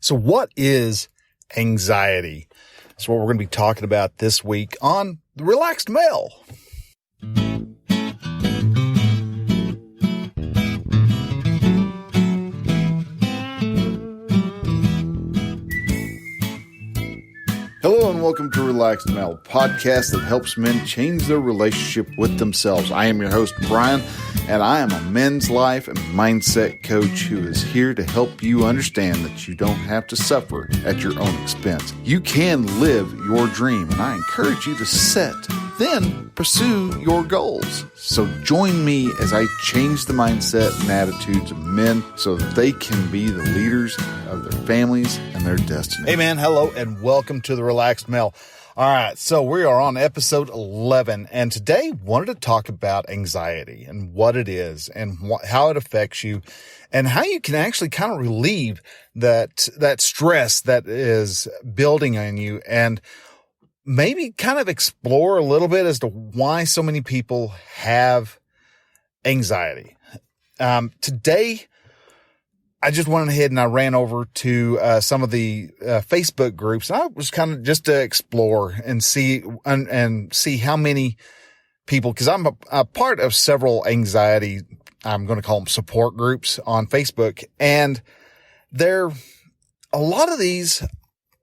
So what is anxiety? That's what we're going to be talking about this week on The Relaxed Male. Hello and welcome to Relaxed Male, podcast that helps men change their relationship with themselves. I am your host, Brian, and I am a men's life and mindset coach who is here to help you understand that you don't have to suffer at your own expense. You can live your dream, and I encourage you to set, then pursue your goals. So join me as I change the mindset and attitudes of men so that they can be the leaders of their families and their destiny. Hey man, hello and welcome to The Relaxed Male. All right, so we are on episode 11, and today wanted to talk about anxiety and what it is and how it affects you and how you can actually kind of relieve that stress that is building on you, and maybe kind of explore a little bit as to why so many people have anxiety. Today, I just went ahead and I ran over to some of the Facebook groups. And I was kind of just to explore and see and see how many people, because I'm a part of several anxiety, I'm going to call them support groups on Facebook, and a lot of these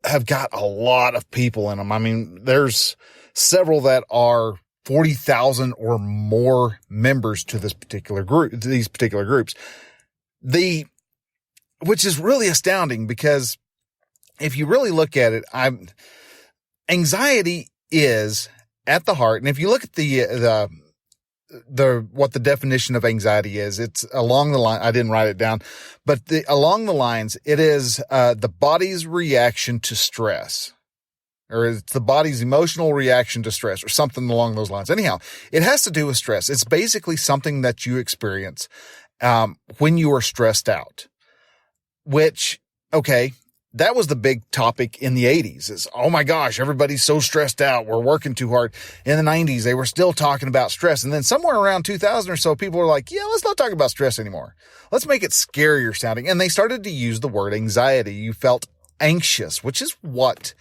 have got a lot of people in them. I mean, there's several that are 40,000 or more members to this particular group, to these particular groups. Which is really astounding, because if you really look at it, anxiety is at the heart. And if you look at what the definition of anxiety is, it's along the line. I didn't write it down, but along the lines, it is, the body's reaction to stress, or it's the body's emotional reaction to stress, or something along those lines. Anyhow, it has to do with stress. It's basically something that you experience, when you are stressed out. Which, okay, that was the big topic in the 80s is, oh my gosh, everybody's so stressed out. We're working too hard. In the 90s, they were still talking about stress. And then somewhere around 2000 or so, people were like, yeah, let's not talk about stress anymore. Let's make it scarier sounding. And they started to use the word anxiety. You felt anxious, which is what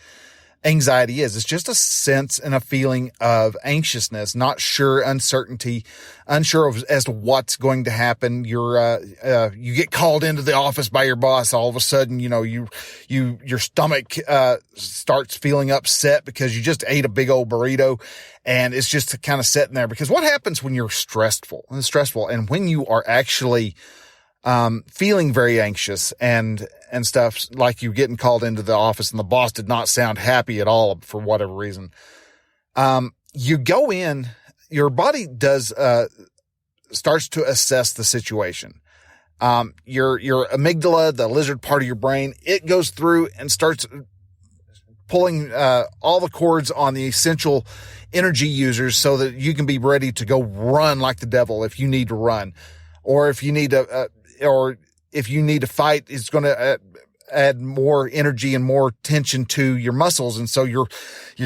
anxiety is. It's just a sense and a feeling of anxiousness, not sure, uncertainty, unsure as to what's going to happen. You get called into the office by your boss. All of a sudden, your stomach, starts feeling upset because you just ate a big old burrito, and it's just kind of sitting there. Because what happens when you're stressful and when you are actually, feeling very anxious and stuff, like you getting called into the office and the boss did not sound happy at all for whatever reason. You go in, your body starts to assess the situation. Your amygdala, the lizard part of your brain, it goes through and starts pulling, all the cords on the essential energy users so that you can be ready to go run like the devil if you need to run, or if you need to fight, it's going to add more energy and more tension to your muscles. And so you're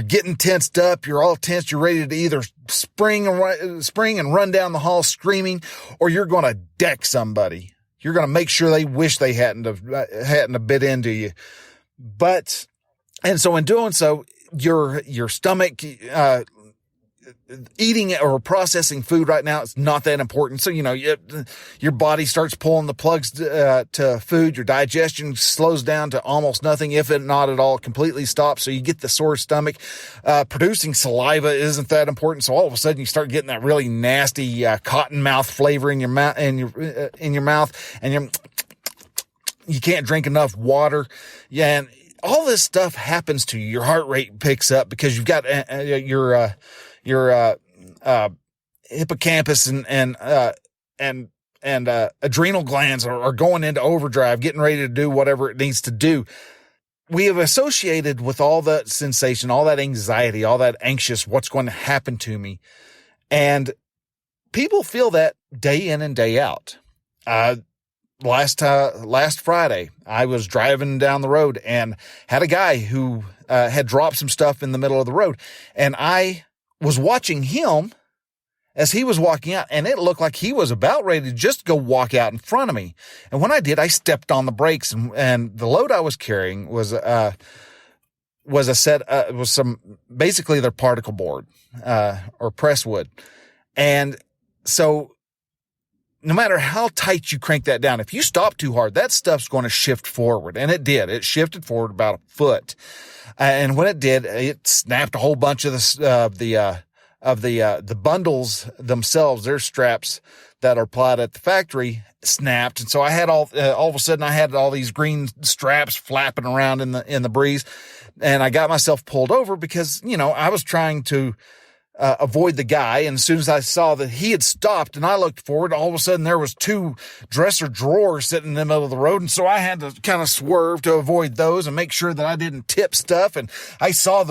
getting tensed up. You're all tense. You're ready to either spring and run down the hall screaming, or you're going to deck somebody. You're going to make sure they wish they hadn't have bit into you. And so in doing so, your stomach, eating or processing food right now, it's not that important. So, your body starts pulling the plugs to food. Your digestion slows down to almost nothing, if it not at all, completely stops. So you get the sore stomach. Producing saliva isn't that important. So all of a sudden you start getting that really nasty cotton mouth flavor in your mouth, in your mouth, and you can't drink enough water. Yeah, and all this stuff happens to you. Your heart rate picks up because you've got your hippocampus and adrenal glands are going into overdrive, getting ready to do whatever it needs to do. We have associated with all that sensation, all that anxiety, all that anxious, what's going to happen to me. And people feel that day in and day out. Last Friday, I was driving down the road and had a guy who had dropped some stuff in the middle of the road, and I was watching him as he was walking out, and it looked like he was about ready to just go walk out in front of me. And when I did, I stepped on the brakes, and the load I was carrying was basically their particle board, or press wood. And so no matter how tight you crank that down, if you stop too hard, that stuff's going to shift forward. And it did. It shifted forward about a foot. And when it did, it snapped a whole bunch of the bundles themselves, their straps that are applied at the factory, snapped. And so I had all of a sudden I had all these green straps flapping around in the breeze. And I got myself pulled over because, I was trying to avoid the guy. And as soon as I saw that he had stopped and I looked forward, all of a sudden there was two dresser drawers sitting in the middle of the road. And so I had to kind of swerve to avoid those and make sure that I didn't tip stuff. And I saw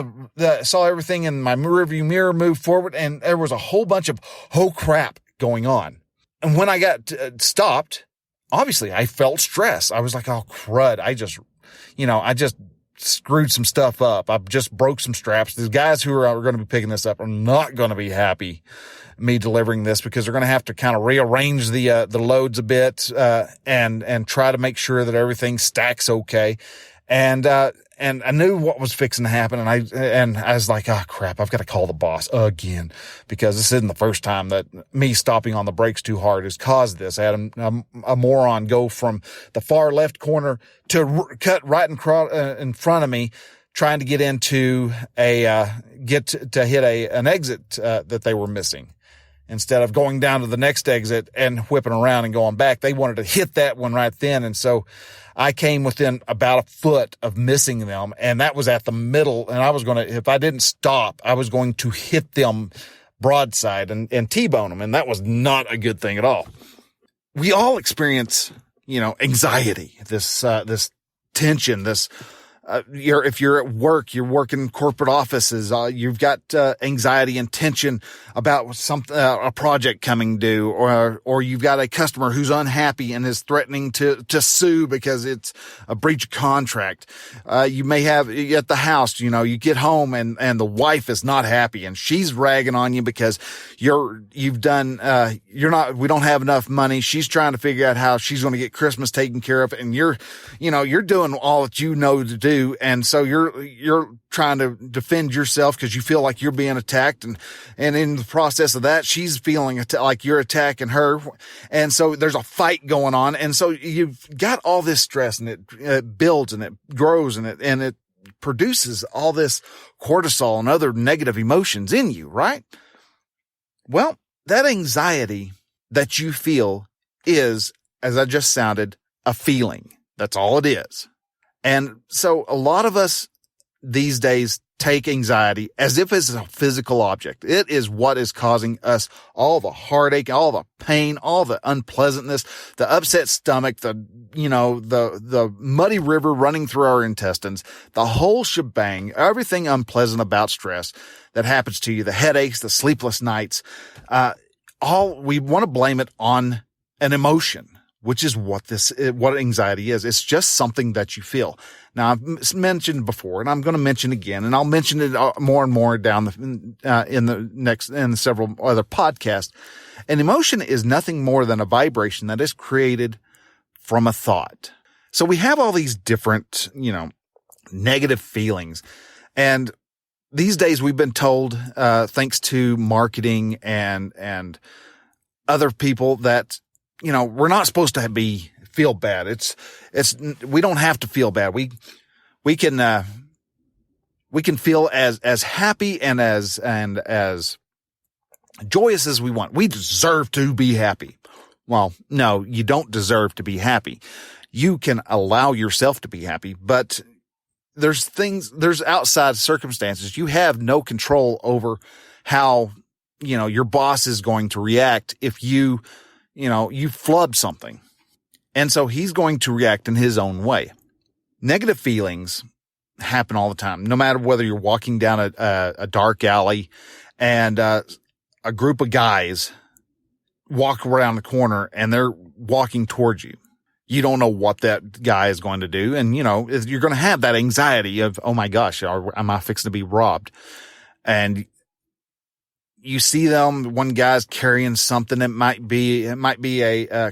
saw everything in my rearview mirror move forward, and there was a whole bunch of oh crap going on. And when I got stopped, obviously I felt stress. I was like, oh crud. I just screwed some stuff up. I just broke some straps. The guys who are going to be picking this up are not going to be happy me delivering this, because they're going to have to kind of rearrange the loads a bit, and try to make sure that everything stacks okay. And I knew what was fixing to happen. And I was like, oh crap, I've got to call the boss again, because this isn't the first time that me stopping on the brakes too hard has caused this. I had a moron go from the far left corner to cut right in front of me, trying to get into hit an exit, that they were missing. Instead of going down to the next exit and whipping around and going back, they wanted to hit that one right then. And so I came within about a foot of missing them, and that was at the middle. And if I didn't stop, I was going to hit them broadside and T-bone them. And that was not a good thing at all. We all experience, anxiety, this tension, this, if you're at work, you're working in corporate offices, you've got anxiety and tension about a project coming due, or you've got a customer who's unhappy and is threatening to sue because it's a breach of contract. You may have at the house, you get home and the wife is not happy and she's ragging on you because we don't have enough money. She's trying to figure out how she's going to get Christmas taken care of, and you're doing all that you know to do. And so you're trying to defend yourself because you feel like you're being attacked. And in the process of that, she's feeling like you're attacking her. And so there's a fight going on. And so you've got all this stress, and it builds and it grows, and it produces all this cortisol and other negative emotions in you, right? Well, that anxiety that you feel is, as I just sounded, a feeling. That's all it is. And so a lot of us these days take anxiety as if it's a physical object. It is what is causing us all the heartache, all the pain, all the unpleasantness, the upset stomach, the muddy river running through our intestines, the whole shebang, everything unpleasant about stress that happens to you, the headaches, the sleepless nights, we want to blame it on an emotion, which is what anxiety is. It's just something that you feel. Now, I've mentioned before, and I'm going to mention again, and I'll mention it more and more down in several other podcasts. An emotion is nothing more than a vibration that is created from a thought. So we have all these different, negative feelings. And these days we've been told, thanks to marketing and other people, that we're not supposed to feel bad. We don't have to feel bad. We can feel as happy and as joyous as we want. We deserve to be happy. Well, no, you don't deserve to be happy. You can allow yourself to be happy, but there's outside circumstances. You have no control over how, your boss is going to react if you flubbed something. And so he's going to react in his own way. Negative feelings happen all the time, no matter whether you're walking down a dark alley and a group of guys walk around the corner and they're walking towards you. You don't know what that guy is going to do. And, you're going to have that anxiety of, oh my gosh, am I fixing to be robbed? And you see them, one guy's carrying something. It might be a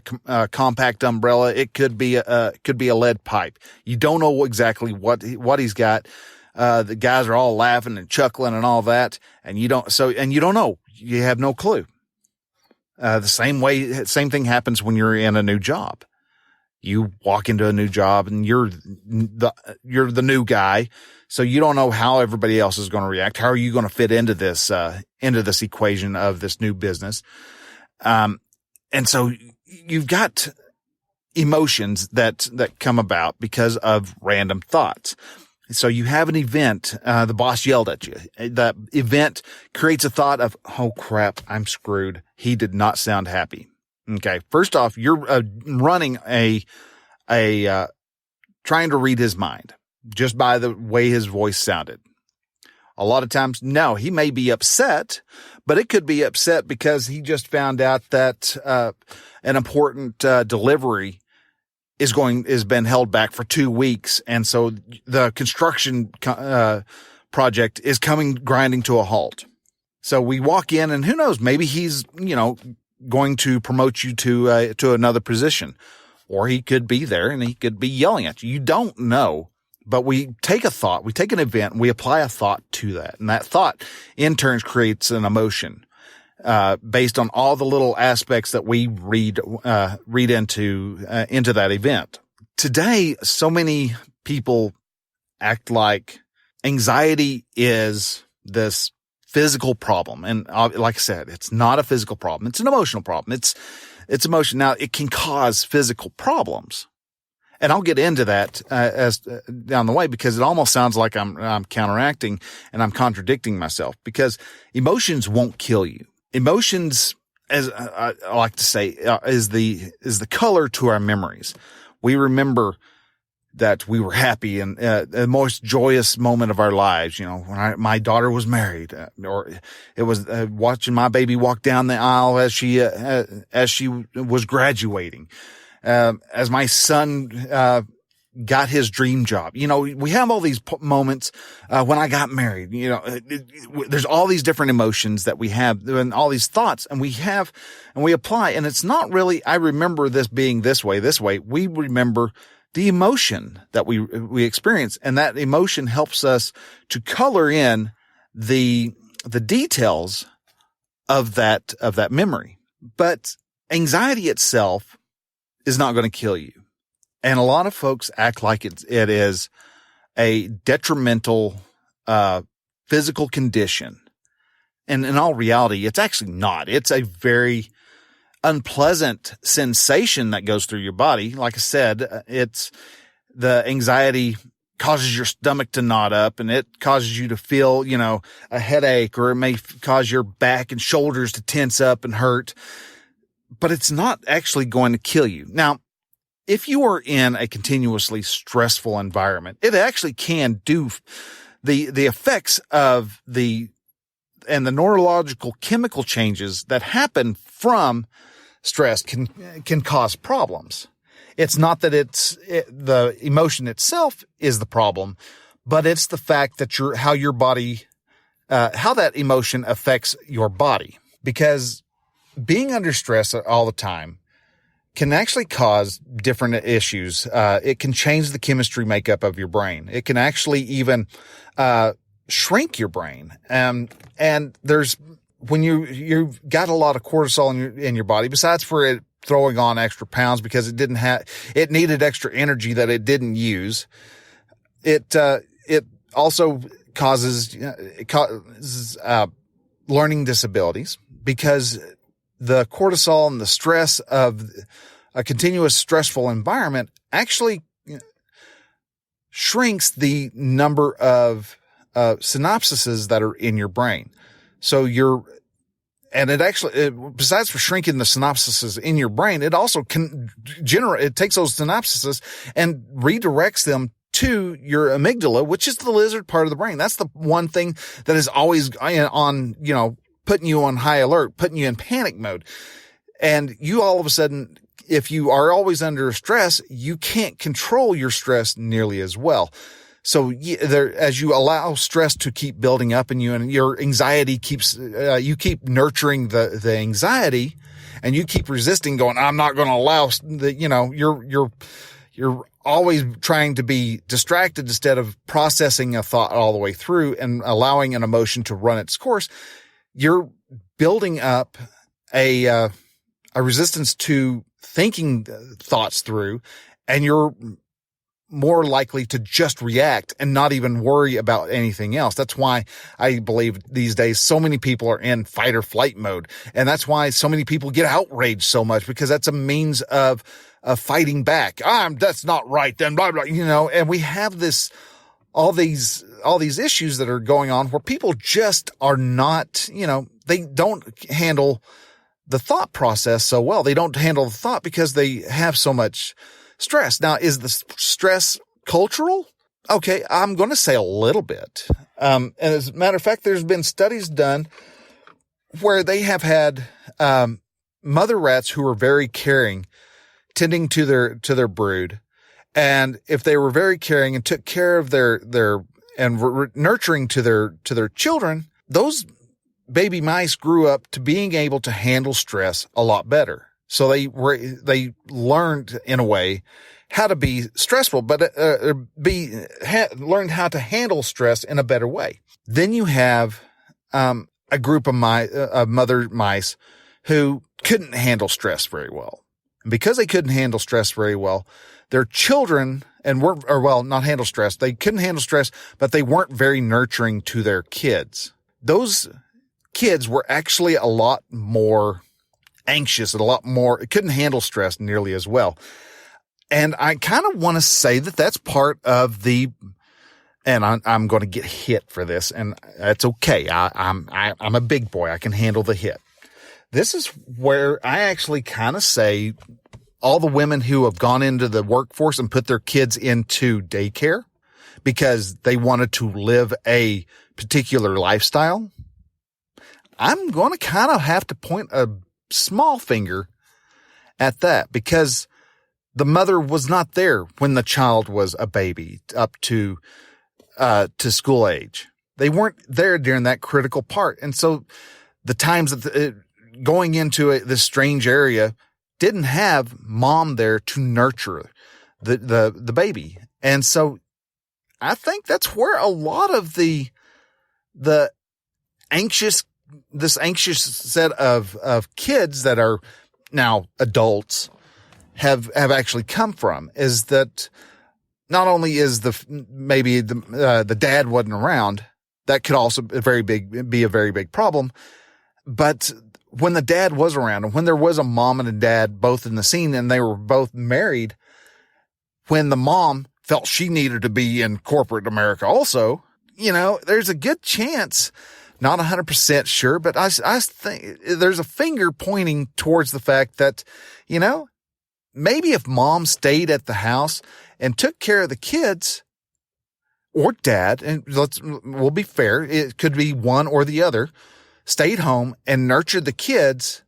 compact umbrella. It could be a lead pipe. You don't know exactly what he's got. The guys are all laughing and chuckling and all that. And you don't know. You have no clue. The same thing happens when you're in a new job. You walk into a new job and you're the new guy. So you don't know how everybody else is going to react. How are you going to fit into this equation of this new business? And so you've got emotions that come about because of random thoughts. So you have an event, the boss yelled at you. That event creates a thought of, oh crap, I'm screwed. He did not sound happy. Okay. First off, you're running trying to read his mind just by the way his voice sounded. A lot of times, no, he may be upset, but it could be upset because he just found out that an important delivery is been held back for 2 weeks, and so the construction project is grinding to a halt. So we walk in, and who knows? Maybe he's going to promote you to another position, or he could be there and he could be yelling at you. You don't know. But we take an event, and we apply a thought to that. And that thought in turn creates an emotion, based on all the little aspects that we read into that event. Today, so many people act like anxiety is this physical problem. And like I said, it's not a physical problem. It's an emotional problem. It's emotion. Now, it can cause physical problems. And I'll get into that as down the way, because it almost sounds like I'm counteracting and I'm contradicting myself, because emotions won't kill you. Emotions, as I like to say, is the color to our memories. We remember that we were happy and the most joyous moment of our lives. When my daughter was married, or it was watching my baby walk down the aisle as she was graduating. As my son got his dream job. We have all these moments when I got married. There's all these different emotions that we have and all these thoughts, and we apply. And it's not really, I remember this being this way. We remember the emotion that we experience, and that emotion helps us to color in the details of that memory. But anxiety itself is not going to kill you. And a lot of folks act like it is a detrimental physical condition. And in all reality, it's actually not. It's a very unpleasant sensation that goes through your body. Like I said, it's the anxiety causes your stomach to knot up, and it causes you to feel, a headache, or it may cause your back and shoulders to tense up and hurt. But it's not actually going to kill you. Now, if you are in a continuously stressful environment, it actually can do the effects of the neurological chemical changes that happen from stress can cause problems. It's not that the emotion itself is the problem, but it's the fact that how your body, how that emotion affects your body. Because being under stress all the time can actually cause different issues. It can change the chemistry makeup of your brain. It can actually even shrink your brain. And when you've got a lot of cortisol in your body, besides for it throwing on extra pounds because it needed extra energy that it didn't use. It also causes learning disabilities, because the cortisol and the stress of a continuous stressful environment actually shrinks the number of synapses that are in your brain. So besides for shrinking the synapses in your brain, it also it takes those synapses and redirects them to your amygdala, which is the lizard part of the brain. That's the one thing that is always on, putting you on high alert, putting you in panic mode. And you all of a sudden, if you are always under stress, you can't control your stress nearly as well. So as you allow stress to keep building up in you and your anxiety keeps, you keep nurturing the anxiety and you keep resisting going, I'm not going to allow you're always trying to be distracted instead of processing a thought all the way through and allowing an emotion to run its course. You're building up a resistance to thinking thoughts through, and you're more likely to just react and not even worry about anything else. That's why I believe these days so many people are in fight or flight mode. And that's why so many people get outraged so much, because that's a means of fighting back. That's not right then, blah, blah, and we have all these issues that are going on where people just are not, they don't handle the thought process so well. They don't handle the thought because they have so much stress. Now, is the stress cultural? Okay, I'm going to say a little bit. And as a matter of fact, there's been studies done where they have had mother rats who were very caring, tending to their brood. And if they were very caring and took care of their and were nurturing to their children, those baby mice grew up to being able to handle stress a lot better. So they learned in a way how to be stressful, but learned how to handle stress in a better way. Then you have a group of mother mice who couldn't handle stress very well. And because they couldn't handle stress very well, their children not handle stress. They couldn't handle stress, but they weren't very nurturing to their kids. Those kids were actually a lot more anxious and couldn't handle stress nearly as well. And I kind of want to say that that's part of and I'm going to get hit for this, and that's okay. I'm a big boy. I can handle the hit. This is where I actually kind of say all the women who have gone into the workforce and put their kids into daycare because they wanted to live a particular lifestyle, I'm going to kind of have to point a small finger at that, because the mother was not there when the child was a baby up to school age. They weren't there during that critical part. And so the times that going into this strange area didn't have mom there to nurture the baby. And so I think that's where a lot of the anxious set of kids that are now adults have actually come from, is that not only is the dad wasn't around, that could also be a very big problem, but when the dad was around and when there was a mom and a dad both in the scene and they were both married, when the mom felt she needed to be in corporate America also, there's a good chance, not 100% sure, but I think there's a finger pointing towards the fact that, maybe if mom stayed at the house and took care of the kids, or dad, and we'll be fair, it could be one or the other, stayed home and nurtured the kids,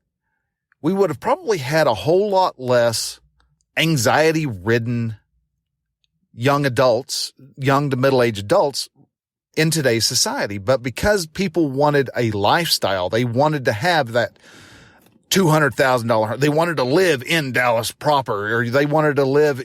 we would have probably had a whole lot less anxiety-ridden young to middle-aged adults in today's society. But because people wanted a lifestyle, they wanted to have that $200,000, they wanted to live in Dallas proper, or they wanted to live,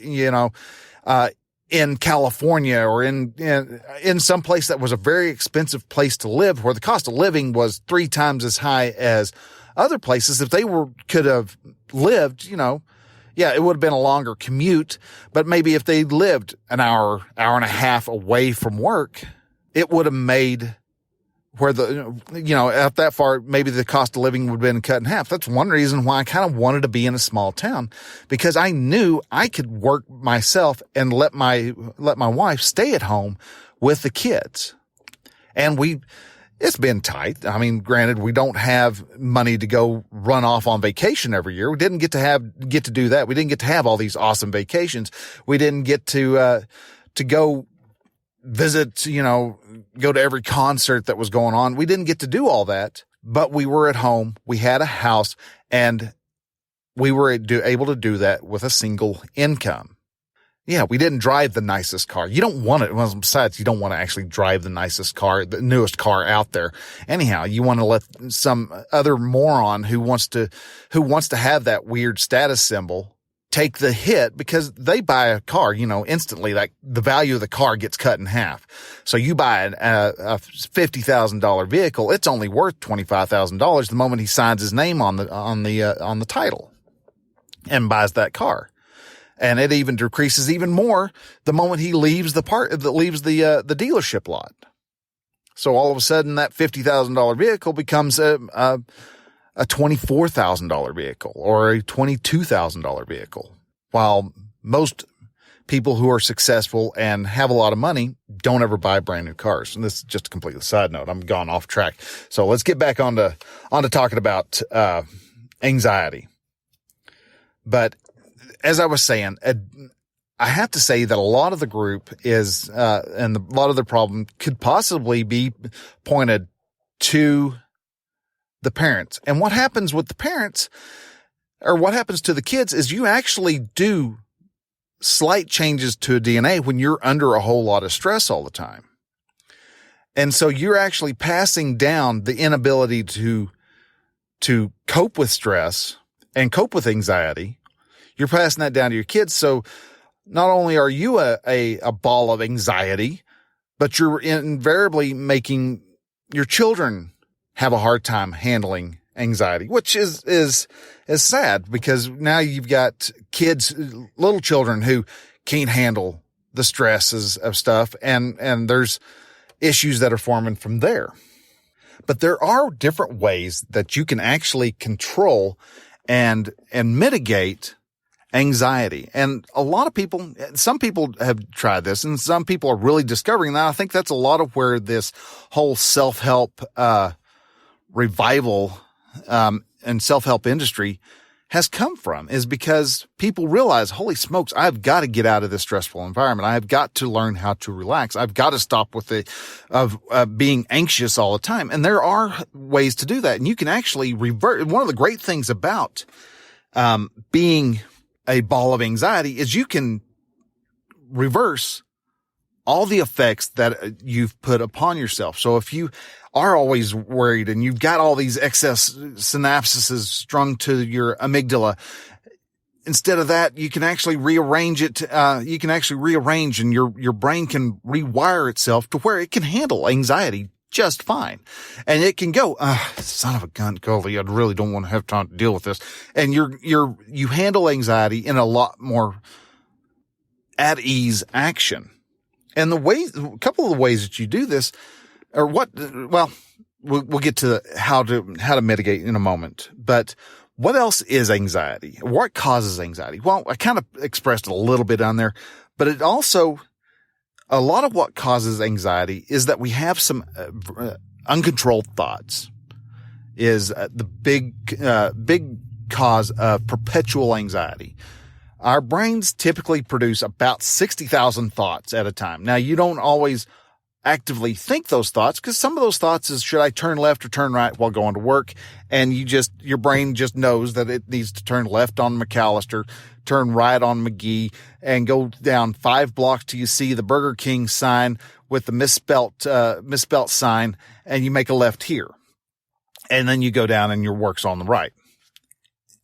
in California, or in some place that was a very expensive place to live, where the cost of living was 3 times as high as other places. If they could have lived, it would have been a longer commute, but maybe if they lived an hour and a half away from work, it would have made where at that far, maybe the cost of living would have been cut in half. That's one reason why I kind of wanted to be in a small town, because I knew I could work myself and let my wife stay at home with the kids. And it's been tight. I mean, granted, we don't have money to go run off on vacation every year. We didn't get to do that. We didn't get to have all these awesome vacations. We didn't get to go visit, go to every concert that was going on. We didn't get to do all that, but we were at home. We had a house, and we were able to do that with a single income. Yeah, we didn't drive the nicest car. You don't want it. Well, besides, you don't want to actually drive the nicest car, the newest car out there. Anyhow, you want to let some other moron who wants to have that weird status symbol take the hit, because they buy a car, instantly, like the value of the car gets cut in half. So you buy a $50,000 vehicle, it's only worth $25,000 the moment he signs his name on the title and buys that car. And it even decreases even more the moment he leaves the dealership lot. So all of a sudden that $50,000 vehicle becomes a $24,000 vehicle or a $22,000 vehicle. While most people who are successful and have a lot of money don't ever buy brand new cars. And this is just a completely side note. I'm gone off track. So let's get back onto talking about anxiety. But as I was saying, I have to say that a lot of the group is, and a lot of the problem could possibly be pointed to the parents. And what happens with the parents, or what happens to the kids, is you actually do slight changes to a DNA when you're under a whole lot of stress all the time. And so you're actually passing down the inability to cope with stress and cope with anxiety. You're passing that down to your kids. So not only are you a ball of anxiety, but you're invariably making your children have a hard time handling anxiety, which is sad, because now you've got kids, little children who can't handle the stresses of stuff. And there's issues that are forming from there. But there are different ways that you can actually control and mitigate anxiety. And a lot of people, some people have tried this, and some people are really discovering that. I think that's a lot of where this whole self-help revival and self-help industry has come from, is because people realize, holy smokes, I've got to get out of this stressful environment. I've got to learn how to relax. I've got to stop with being anxious all the time. And there are ways to do that. And you can actually revert. One of the great things about being a ball of anxiety is you can reverse all the effects that you've put upon yourself. So if you are always worried and you've got all these excess synapses strung to your amygdala, instead of that, you can actually rearrange it. You can actually rearrange, and your brain can rewire itself to where it can handle anxiety just fine. And it can go, son of a gun, Goldie, I really don't want to have time to deal with this. And you handle anxiety in a lot more at ease action. And a couple of the ways that you do this are we'll get to how to mitigate in a moment. But what else is anxiety? What causes anxiety? Well, I kind of expressed it a little bit on there, but it also, a lot of what causes anxiety is that we have some uncontrolled thoughts, is the big cause of perpetual anxiety. Our brains typically produce about 60,000 thoughts at a time. Now, you don't always actively think those thoughts, because some of those thoughts is, should I turn left or turn right while going to work? And your brain just knows that it needs to turn left on McAllister, turn right on McGee, and go down 5 blocks till you see the Burger King sign with the misspelt sign, and you make a left here. And then you go down and your work's on the right.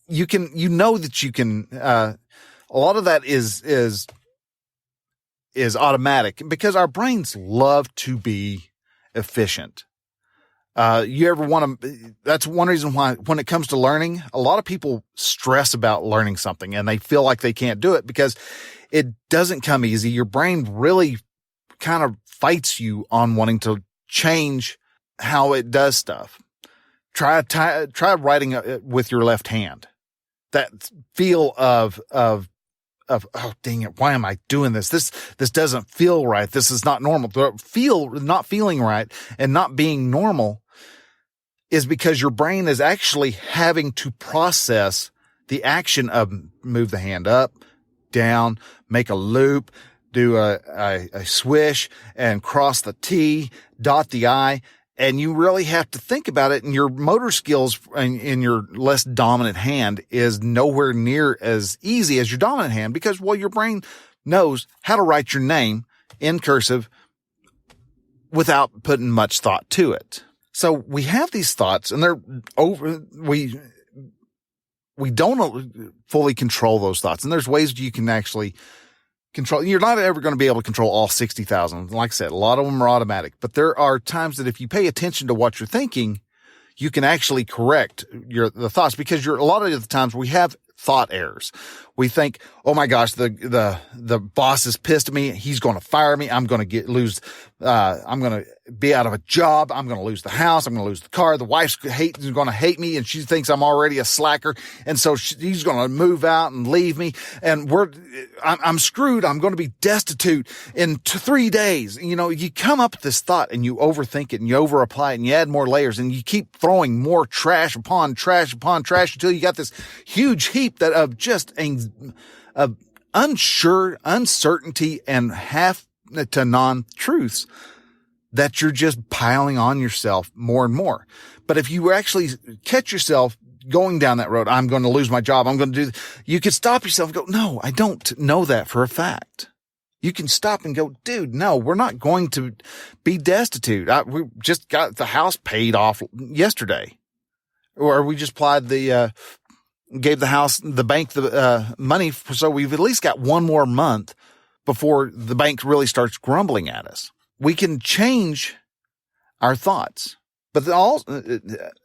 You know that you can, a lot of that is automatic, because our brains love to be efficient. You ever want to, that's one reason why when it comes to learning, a lot of people stress about learning something and they feel like they can't do it because it doesn't come easy. Your brain really kind of fights you on wanting to change how it does stuff. Try writing with your left hand. That feel of, oh, dang it. Why am I doing this? This doesn't feel right. This is not normal. Not feeling right and not being normal is because your brain is actually having to process the action of move the hand up, down, make a loop, do a swish and cross the T, dot the I. And you really have to think about it. And your motor skills in your less dominant hand is nowhere near as easy as your dominant hand because, well, your brain knows how to write your name in cursive without putting much thought to it. So we have these thoughts, and we don't fully control those thoughts. And there's ways you can actually control. You're not ever going to be able to control all 60,000. Like I said, a lot of them are automatic, but there are times that if you pay attention to what you're thinking, you can actually correct the thoughts, because a lot of the times we have thought errors. We think, oh my gosh, the boss is pissed at me. He's going to fire me. I'm going to I'm going to be out of a job. I'm going to lose the house. I'm going to lose the car. The wife's going to hate me, and she thinks I'm already a slacker. And so he's going to move out and leave me. And I'm screwed. I'm going to be destitute in 3 days. You come up with this thought and you overthink it and you over apply it and you add more layers and you keep throwing more trash upon trash upon trash until you got this huge heap of just uncertainty and half to non-truths that you're just piling on yourself more and more. But if you actually catch yourself going down that road, I'm going to lose my job, I'm going to you could stop yourself and go, no, I don't know that for a fact. You can stop and go, dude, no, we're not going to be destitute. We just got the house paid off yesterday. Or we just gave the bank the money, so we've at least got one more month before the bank really starts grumbling at us. We can change our thoughts. But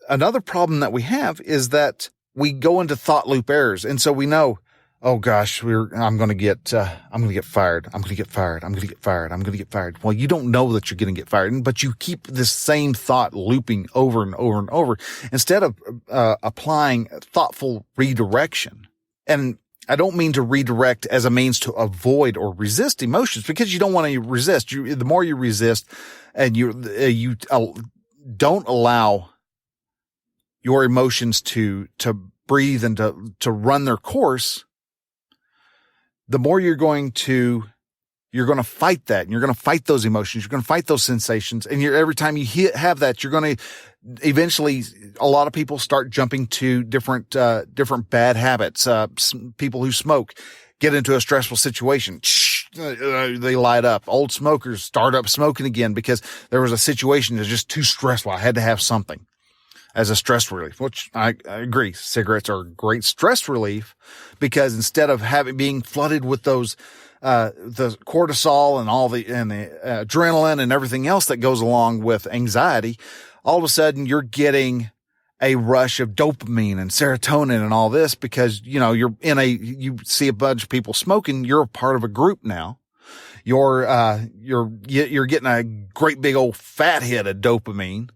another problem that we have is that we go into thought loop errors. And so we know, oh gosh, I'm going to get fired. I'm going to get fired. I'm going to get fired. I'm going to get fired. Well, you don't know that you're going to get fired, but you keep this same thought looping over and over and over instead of applying thoughtful redirection. And I don't mean to redirect as a means to avoid or resist emotions, because you don't want to resist. The more you resist and you don't allow your emotions to breathe and to run their course, the more you're going to fight that, and you're going to fight those emotions. You're going to fight those sensations. And every time you have that, you're going to eventually, a lot of people start jumping to different bad habits. People who smoke get into a stressful situation. They light up. Old smokers start up smoking again because there was a situation that's just too stressful. I had to have something as a stress relief, which I agree. Cigarettes are great stress relief, because instead of being flooded with those, the cortisol and the adrenaline and everything else that goes along with anxiety, all of a sudden you're a rush of dopamine and serotonin and all this, because, you see a bunch of people smoking. You're a part of a group now. You're getting a great big old fat hit of dopamine,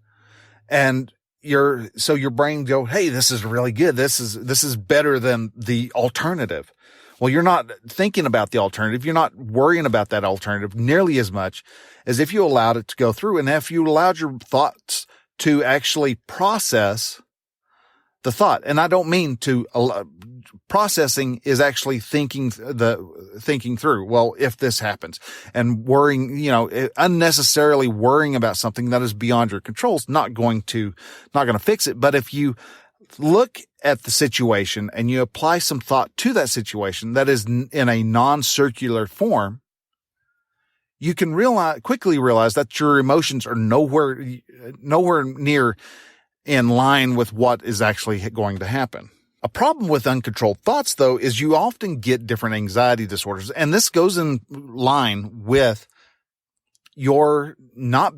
and your brain go, hey, this is really good. This is better than the alternative. Well, you're not thinking about the alternative. You're not worrying about that alternative nearly as much as if you allowed it to go through. And if you allowed your thoughts to actually process the thought. And I don't mean processing is actually thinking through. Well, if this happens, and worrying, unnecessarily worrying about something that is beyond your control is not going to fix it. But if you look at the situation and you apply some thought to that situation that is in a non-circular form, you can quickly realize that your emotions are nowhere near in line with what is actually going to happen. A problem with uncontrolled thoughts, though, is you often get different anxiety disorders. And this goes in line with your not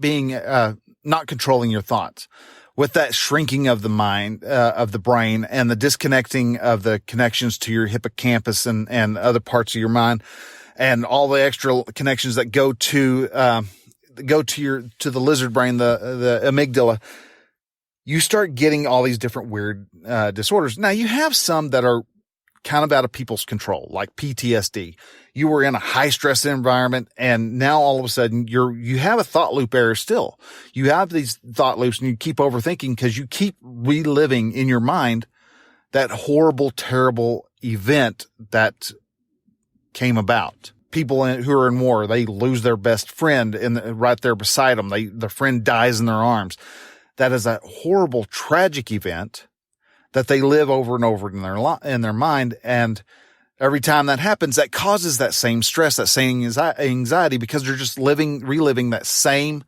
controlling your thoughts, with that shrinking of the mind, of the brain, and the disconnecting of the connections to your hippocampus and other parts of your mind, and all the extra connections that go to the lizard brain, the amygdala. You start getting all these different weird disorders. Now, you have some that are kind of out of people's control, like PTSD. You were in a high stress environment, and now all of a sudden you have a thought loop error still. You have these thought loops, and you keep overthinking because you keep reliving in your mind that horrible, terrible event that came about. People who are in war, they lose their best friend right there beside them. The friend dies in their arms. That is a horrible, tragic event that they live over and over in their mind. And every time that happens, that causes that same stress, that same anxiety, because you're just reliving that same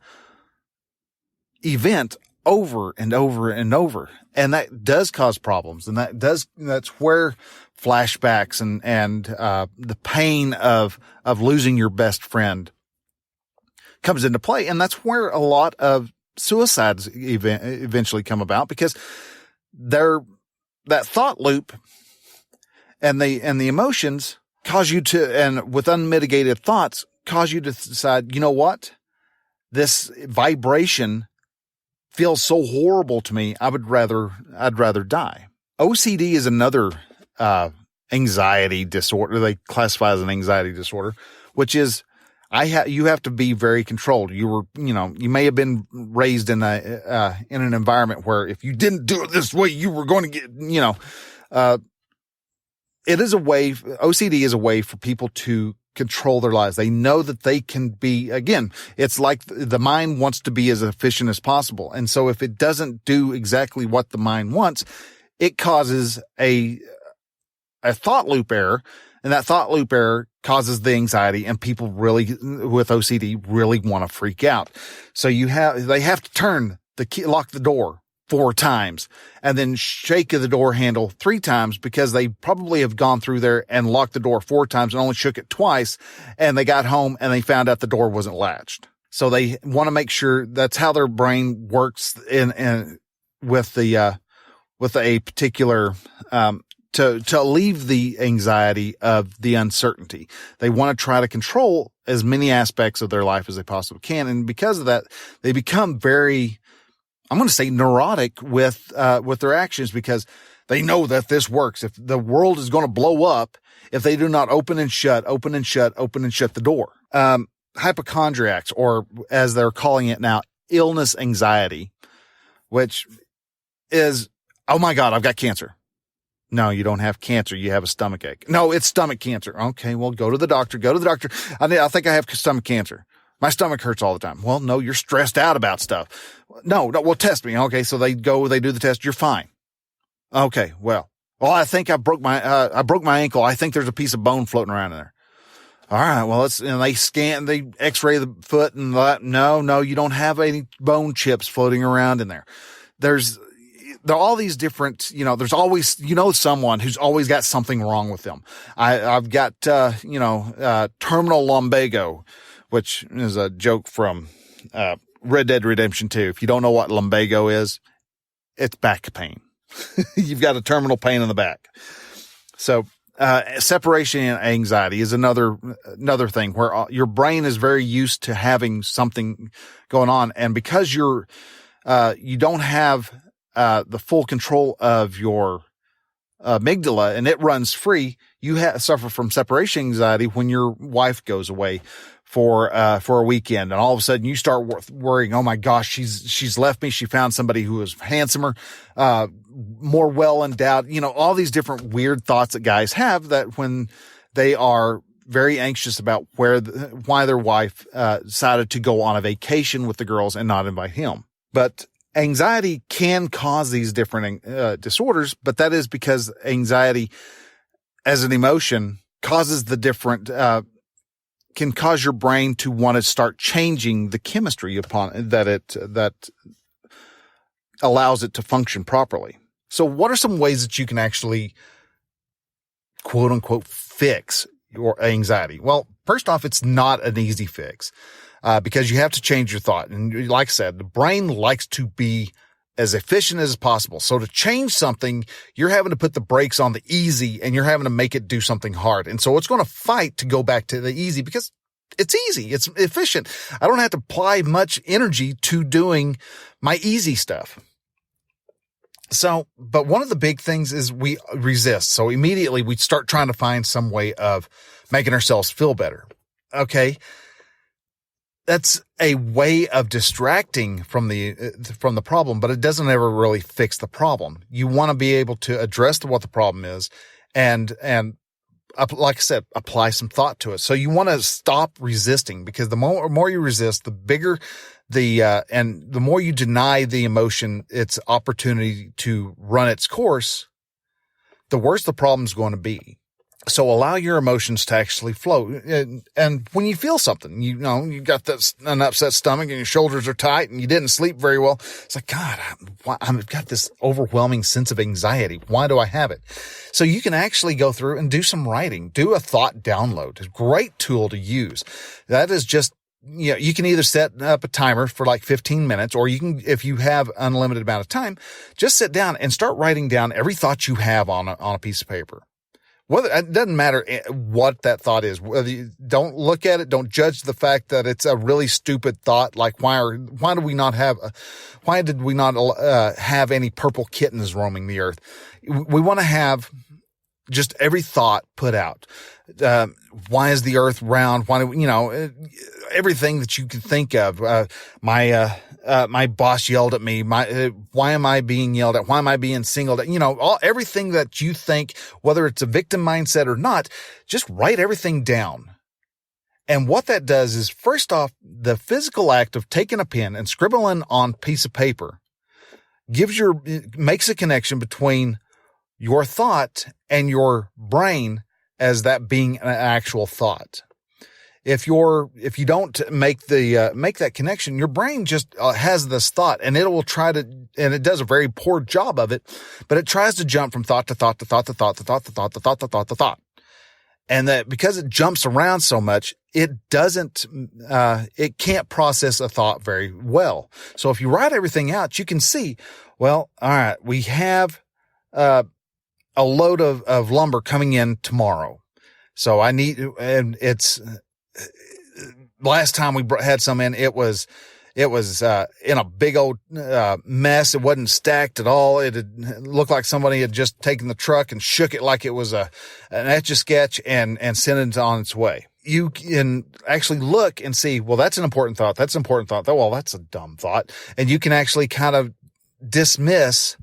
event over and over and over. And that does cause problems. And that's where flashbacks and the pain of losing your best friend comes into play. And that's where a lot of suicides eventually come about, because that thought loop and the emotions cause you to, and with unmitigated thoughts, cause you to decide, you know what? This vibration feels so horrible to me. I'd rather die. OCD is another, anxiety disorder. They classify as an anxiety disorder, which is, you have to be very controlled. You may have been raised in an environment where if you didn't do it this way, you were going to get, it is a way, OCD is a way for people to control their lives. They know that they can be, again, it's like the mind wants to be as efficient as possible. And so if it doesn't do exactly what the mind wants, it causes a thought loop error. And that thought loop error causes the anxiety, and people really, with OCD, really want to freak out. So they have to turn the key, lock the door 4 times, and then shake the door handle 3 times, because they probably have gone through there and locked the door 4 times and only shook it twice. And they got home and they found out the door wasn't latched. So they want to make sure that's how their brain works with a particular, to alleviate the anxiety of the uncertainty. They want to try to control as many aspects of their life as they possibly can. And because of that, they become very, I'm going to say, neurotic with their actions, because they know that this works. If the world is going to blow up, if they do not open and shut the door. Hypochondriacs, or as they're calling it now, illness anxiety, which is, oh my God, I've got cancer. No, you don't have cancer. You have a stomach ache. No, it's stomach cancer. Okay, well, go to the doctor. I think I have stomach cancer. My stomach hurts all the time. Well, no, you're stressed out about stuff. No, well, test me. Okay, so they do the test. You're fine. Okay, well, I think I broke my ankle. I think there's a piece of bone floating around in there. All right, well, they x-ray the foot and that. No, you don't have any bone chips floating around in there. There are all these different, there's always, someone who's always got something wrong with them. I've got, terminal lumbago, which is a joke from, Red Dead Redemption 2. If you don't know what lumbago is, it's back pain. You've got a terminal pain in the back. So, separation anxiety is another thing where your brain is very used to having something going on. And because you don't have, the full control of your amygdala, and it runs free, you suffer from separation anxiety when your wife goes away for a weekend, and all of a sudden you start worrying, oh my gosh, she's left me. She found somebody who is handsomer, more well endowed, all these different weird thoughts that guys have, that when they are very anxious about why their wife, decided to go on a vacation with the girls and not invite him. But anxiety can cause these different disorders, but that is because anxiety as an emotion causes the different, can cause your brain to want to start changing the chemistry that allows it to function properly. So what are some ways that you can actually, quote unquote, fix your anxiety? Well, first off, it's not an easy fix. Because you have to change your thought. And like I said, the brain likes to be as efficient as possible. So to change something, you're having to put the brakes on the easy, and you're having to make it do something hard. And so it's going to fight to go back to the easy, because it's easy. It's efficient. I don't have to apply much energy to doing my easy stuff. So, but one of the big things is we resist. So immediately we start trying to find some way of making ourselves feel better. Okay. That's a way of distracting from the problem, but it doesn't ever really fix the problem. You want to be able to address what the problem is, and like I said, apply some thought to it. So you want to stop resisting, because the more you resist, the bigger and the more you deny the emotion its opportunity to run its course, the worse the problem's going to be. So allow your emotions to actually flow. And when you feel something, you got an upset stomach and your shoulders are tight and you didn't sleep very well. It's like, God, I've got this overwhelming sense of anxiety. Why do I have it? So you can actually go through and do some writing, do a thought download. It's a great tool to use. That is just, you can either set up a timer for like 15 minutes, or you can, if you have unlimited amount of time, just sit down and start writing down every thought you have on a piece of paper. Whether it doesn't matter what that thought is. Whether you don't look at it, don't judge the fact that it's a really stupid thought. Like why did we not have any purple kittens roaming the earth? We want to have just every thought put out. Why is the earth round? Why do everything that you can think of? My boss yelled at me. Why am I being yelled at? Why am I being singled at? Everything that you think, whether it's a victim mindset or not, just write everything down. And what that does is, first off, the physical act of taking a pen and scribbling on a piece of paper makes a connection between your thought and your brain as that being an actual thought. If you don't make that connection, your brain just has this thought, and it will try to, and it does a very poor job of it, but it tries to jump from thought to thought to thought to thought to thought to thought to thought to thought to thought. And that because it jumps around so much, it can't process a thought very well. So if you write everything out, you can see, well, all right, we have, a load of lumber coming in tomorrow. So last time we had some in, it was in a big old mess. It wasn't stacked at all. It looked like somebody had just taken the truck and shook it like it was an Etch-a-Sketch and sent it on its way. You can actually look and see, well, that's an important thought. That's an important thought. Well, that's a dumb thought. And you can actually kind of dismiss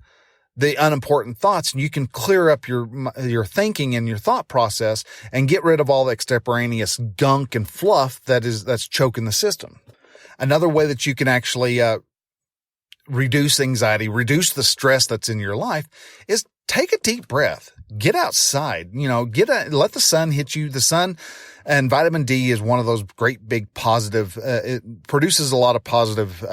the unimportant thoughts, and you can clear up your thinking and your thought process and get rid of all the extemporaneous gunk and fluff that's choking the system. Another way that you can actually reduce anxiety, reduce the stress that's in your life, is take a deep breath. Get outside. Let the sun hit you. The sun and vitamin D is one of those great big positive. It produces a lot of positive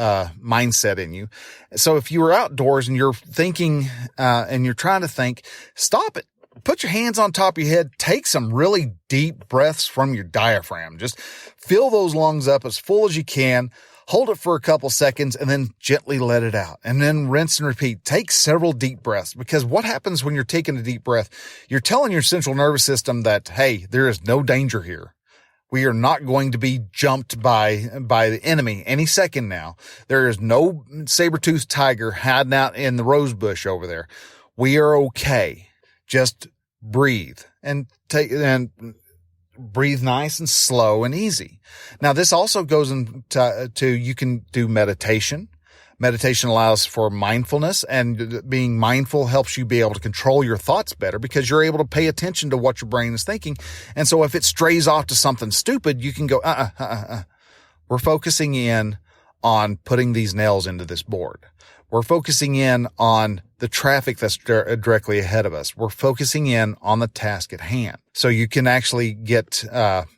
mindset in you. So if you are outdoors and you're thinking and you're trying to think, stop it. Put your hands on top of your head. Take some really deep breaths from your diaphragm. Just fill those lungs up as full as you can. Hold it for a couple seconds and then gently let it out, and then rinse and repeat. Take several deep breaths, because what happens when you're taking a deep breath, you're telling your central nervous system that, hey, there is no danger here. We are not going to be jumped by the enemy any second now. There is no saber-toothed tiger hiding out in the rose bush over there. We are okay. Just breathe and breathe nice and slow and easy. Now, this also goes into you can do meditation. Meditation allows for mindfulness, and being mindful helps you be able to control your thoughts better, because you're able to pay attention to what your brain is thinking. And so if it strays off to something stupid, you can go, We're focusing in on putting these nails into this board. We're focusing in on the traffic that's directly ahead of us. We're focusing in on the task at hand. So you can actually get out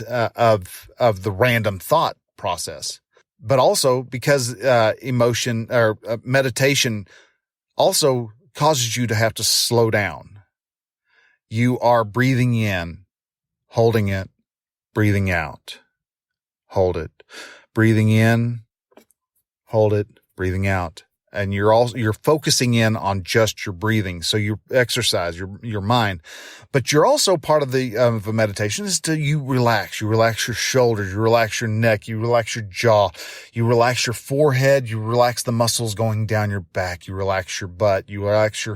of the random thought process. But also because emotion or meditation also causes you to have to slow down. You are breathing in, holding it, breathing out, hold it, breathing in, hold it, breathing out. And you're focusing in on just your breathing. So you exercise your mind, but you're also part of the meditation is you relax your shoulders, you relax your neck, you relax your jaw, you relax your forehead, you relax the muscles going down your back, you relax your butt, you relax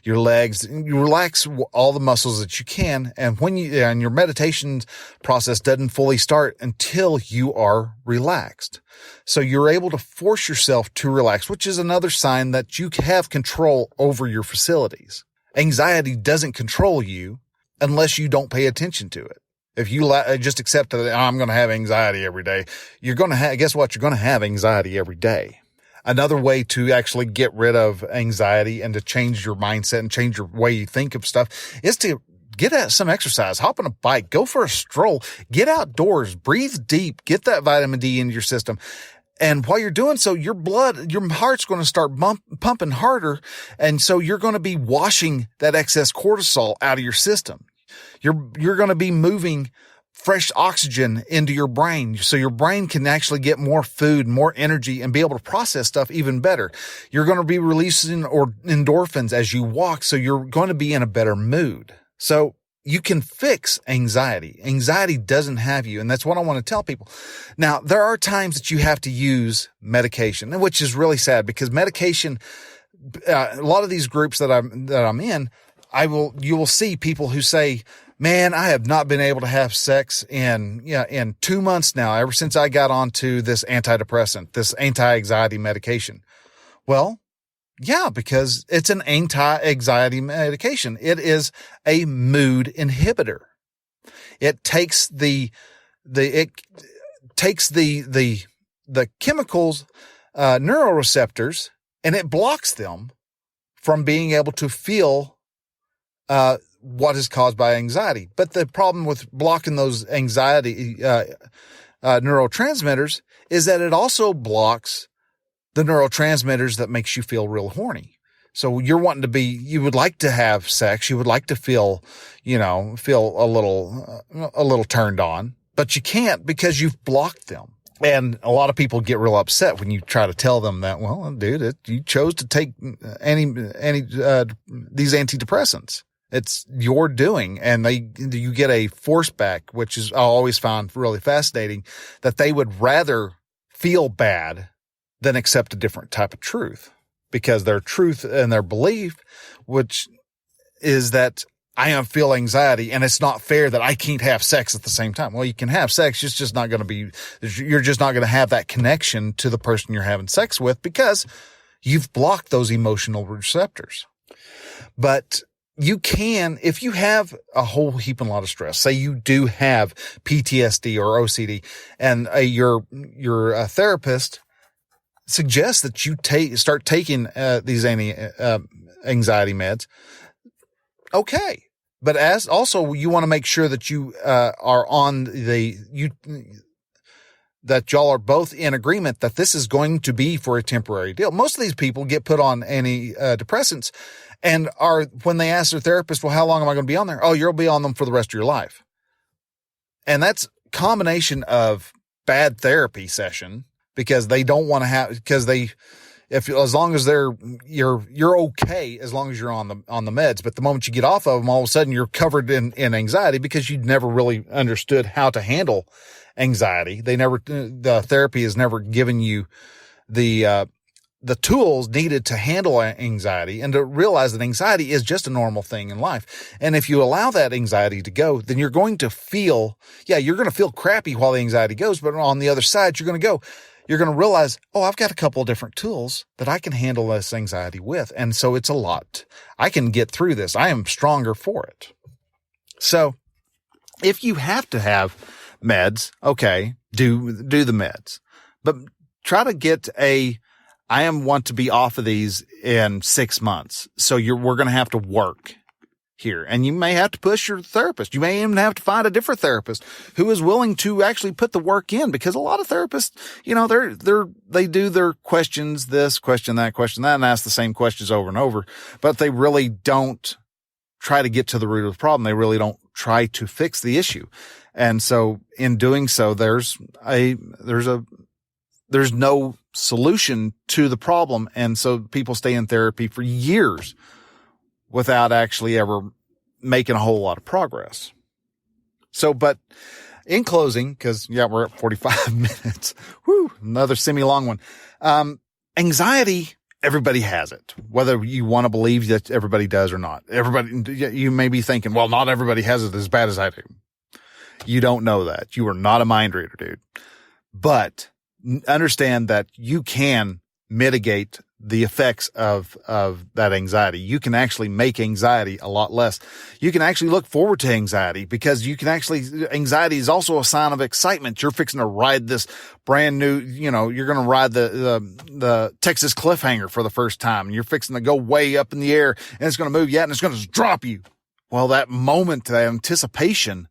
your legs, you relax all the muscles that you can. And and your meditation process doesn't fully start until you are relaxed. So you're able to force yourself to relax, which is another sign that you have control over your facilities. Anxiety doesn't control you unless you don't pay attention to it. If you just accept that I'm going to have anxiety every day, guess what? You're going to have anxiety every day. Another way to actually get rid of anxiety and to change your mindset and change your way you think of stuff is to get some exercise, hop on a bike, go for a stroll, get outdoors, breathe deep, get that vitamin D into your system. And while you're doing so, your heart's going to start pumping harder. And so you're going to be washing that excess cortisol out of your system. You're going to be moving fresh oxygen into your brain. So your brain can actually get more food, more energy, and be able to process stuff even better. You're going to be releasing endorphins as you walk. So you're going to be in a better mood. So you can fix anxiety. Anxiety doesn't have you. And that's what I want to tell people. Now, there are times that you have to use medication, which is really sad because medication, a lot of these groups that I'm in, you will see people who say, man, I have not been able to have sex in 2 months now, ever since I got onto this antidepressant, this anti-anxiety medication. Well, yeah, because it's an anti-anxiety medication. It is a mood inhibitor. It takes the chemicals, neuroreceptors, and it blocks them from being able to feel what is caused by anxiety. But the problem with blocking those anxiety neurotransmitters is that it also blocks the neurotransmitters that makes you feel real horny. So you would like to have sex. You would like to feel a little turned on, but you can't because you've blocked them. And a lot of people get real upset when you try to tell them that, well, dude, you chose to take these antidepressants. It's your doing. And you get a force back, which is I always found really fascinating, that they would rather feel bad than accept a different type of truth, because their truth and their belief, which is that I feel anxiety and it's not fair that I can't have sex at the same time. Well, you can have sex. You're just not going to have that connection to the person you're having sex with because you've blocked those emotional receptors. But you can, if you have a whole heap and lot of stress, say you do have PTSD or OCD, and your therapist suggests that you start taking these anxiety meds. Okay. But also you want to make sure that you are on that y'all are both in agreement that this is going to be for a temporary deal. Most of these people get put on antidepressants and when they ask their therapist, well, how long am I going to be on there? Oh, you'll be on them for the rest of your life. And that's a combination of bad therapy session because they don't want to as long as you're okay as long as you're on the meds. But the moment you get off of them, all of a sudden you're covered in anxiety because you'd never really understood how to handle anxiety. The therapy has never given you the tools needed to handle anxiety and to realize that anxiety is just a normal thing in life. And if you allow that anxiety to go, then you're going to feel crappy while the anxiety goes. But on the other side, you're going to realize, oh, I've got a couple of different tools that I can handle this anxiety with. And so it's a lot. I can get through this. I am stronger for it. So if you have to have meds, okay, do the meds, but try to get I want to be off of these in 6 months. So we're going to have to work here. And you may have to push your therapist. You may even have to find a different therapist who is willing to actually put the work in, because a lot of therapists, they do their questions, this question, that, and ask the same questions over and over, but they really don't try to get to the root of the problem. They really don't try to fix the issue. And so in doing so, there's no solution to the problem. And so people stay in therapy for years without actually ever making a whole lot of progress. So, but in closing, because we're at 45 minutes, another semi-long one. Anxiety, everybody has it, whether you want to believe that everybody does or not. You may be thinking, well, not everybody has it as bad as I do. You don't know that. You are not a mind reader, dude. But understand that you can mitigate the effects of that anxiety. You can actually make anxiety a lot less. You can actually look forward to anxiety, because anxiety is also a sign of excitement. You're fixing to ride this brand new, you're going to ride the Texas cliffhanger for the first time, and you're fixing to go way up in the air, and it's going to move you out and it's going to drop you Well, that moment, that anticipation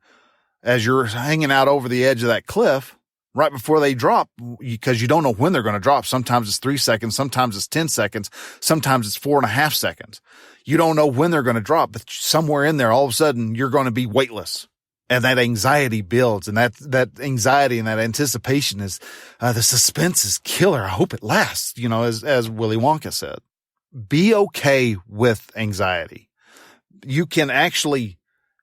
as you're hanging out over the edge of that cliff right before they drop, because you don't know when they're going to drop. Sometimes it's 3 seconds. Sometimes it's 10 seconds. Sometimes it's 4.5 seconds. You don't know when they're going to drop, but somewhere in there, all of a sudden you're going to be weightless. And that anxiety builds, and that anxiety and that anticipation is, the suspense is killer. I hope it lasts, as Willy Wonka said. Be okay with anxiety. You can actually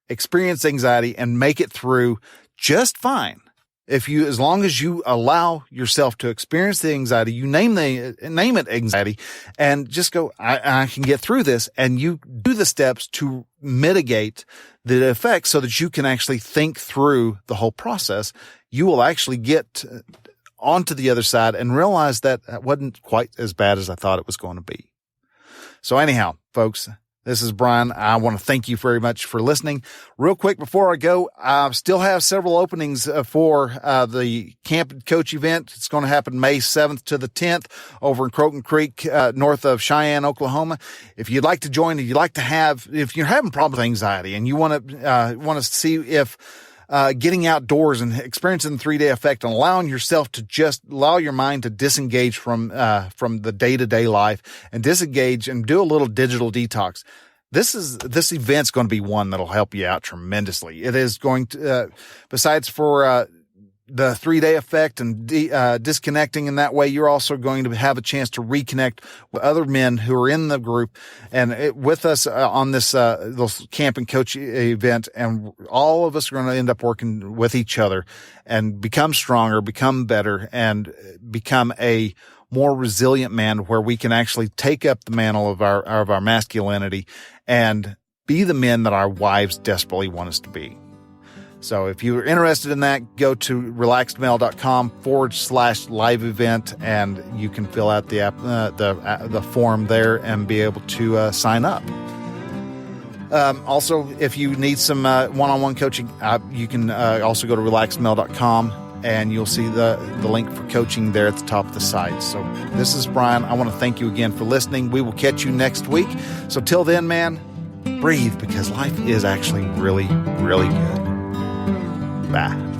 experience anxiety and make it through just fine. As long as you allow yourself to experience the anxiety, you name it anxiety, and just go, I can get through this. And you do the steps to mitigate the effects so that you can actually think through the whole process. You will actually get onto the other side and realize that it wasn't quite as bad as I thought it was going to be. So anyhow, folks, this is Brian. I want to thank you very much for listening. Real quick before I go, I still have several openings for the Camp and Coach event. It's going to happen May 7th to the 10th over in Croton Creek, north of Cheyenne, Oklahoma. If you'd like to join, if you're having problems with anxiety and you want to see if getting outdoors and experiencing the 3-day effect and allowing yourself to just allow your mind to disengage from the day-to-day life and disengage and do a little digital detox. This event's going to be one that'll help you out tremendously. It is going to, besides for, the 3-day effect and disconnecting in that way, you're also going to have a chance to reconnect with other men who are in the group and with us on this Camp and Coach event. And all of us are going to end up working with each other and become stronger, become better, and become a more resilient man, where we can actually take up the mantle of our masculinity and be the men that our wives desperately want us to be. So if you're interested in that, go to relaxedmale.com/live event, and you can fill out the form there and be able to sign up. Also, if you need some one-on-one coaching, you can also go to relaxedmale.com, and you'll see the link for coaching there at the top of the site. So this is Brian. I want to thank you again for listening. We will catch you next week. So till then, man, breathe, because life is actually really, really good. Bye.